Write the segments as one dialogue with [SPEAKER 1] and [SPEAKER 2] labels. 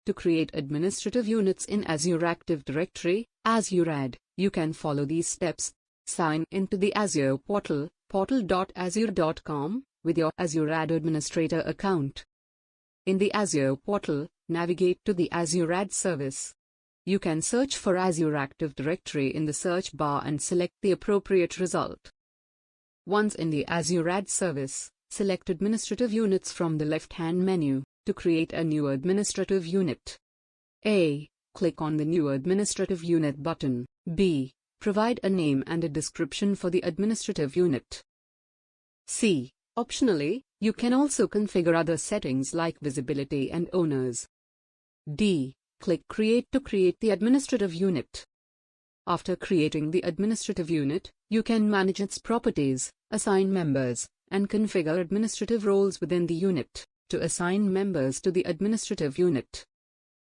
[SPEAKER 1] To create administrative units in Azure Active Directory, Azure Add, you can follow these steps. Sign into the Azure portal, portal.azure.com, with your Azure Add administrator account. In the Azure portal, navigate to the Azure Add service. You can search for Azure Active Directory in the search bar and select the appropriate result. Once in the Azure Add service, select Administrative Units from the left-hand menu. To create a new administrative unit, A. Click on the New Administrative Unit button. B. Provide a name and a description for the administrative unit. C. Optionally, you can also configure other settings like visibility and owners. D. Click Create to create the administrative unit. After creating the administrative unit, you can manage its properties, assign members, and configure administrative roles within the unit. To assign members to the administrative unit,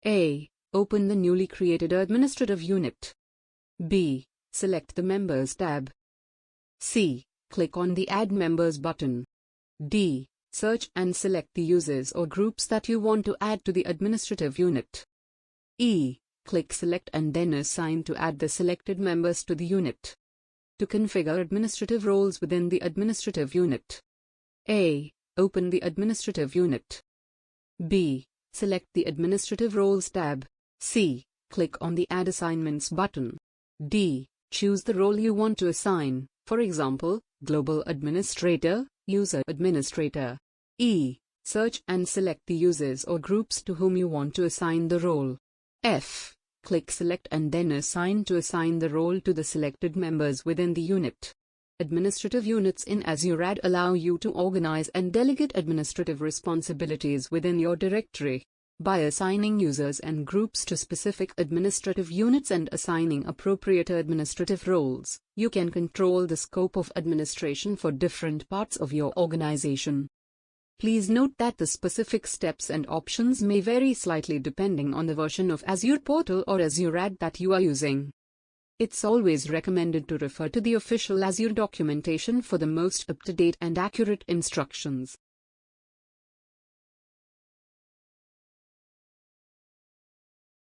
[SPEAKER 1] A. Open the newly created administrative unit. B. Select the Members tab. C. Click on the Add Members button. D. Search and select the users or groups that you want to add to the administrative unit. E. Click Select and then Assign to add the selected members to the unit. To configure administrative roles within the administrative unit, A. Open the administrative unit. B. Select the Administrative Roles tab. C. Click on the Add Assignments button. D. Choose the role you want to assign, for example, Global Administrator, User Administrator. E. Search and select the users or groups to whom you want to assign the role. F. Click Select and then Assign to assign the role to the selected members within the unit. Administrative units in Azure Add allow you to organize and delegate administrative responsibilities within your directory. By assigning users and groups to specific administrative units and assigning appropriate administrative roles, you can control the scope of administration for different parts of your organization. Please note that the specific steps and options may vary slightly depending on the version of Azure Portal or Azure Add that you are using. It's always recommended to refer to the official Azure documentation for the most up-to-date and accurate instructions.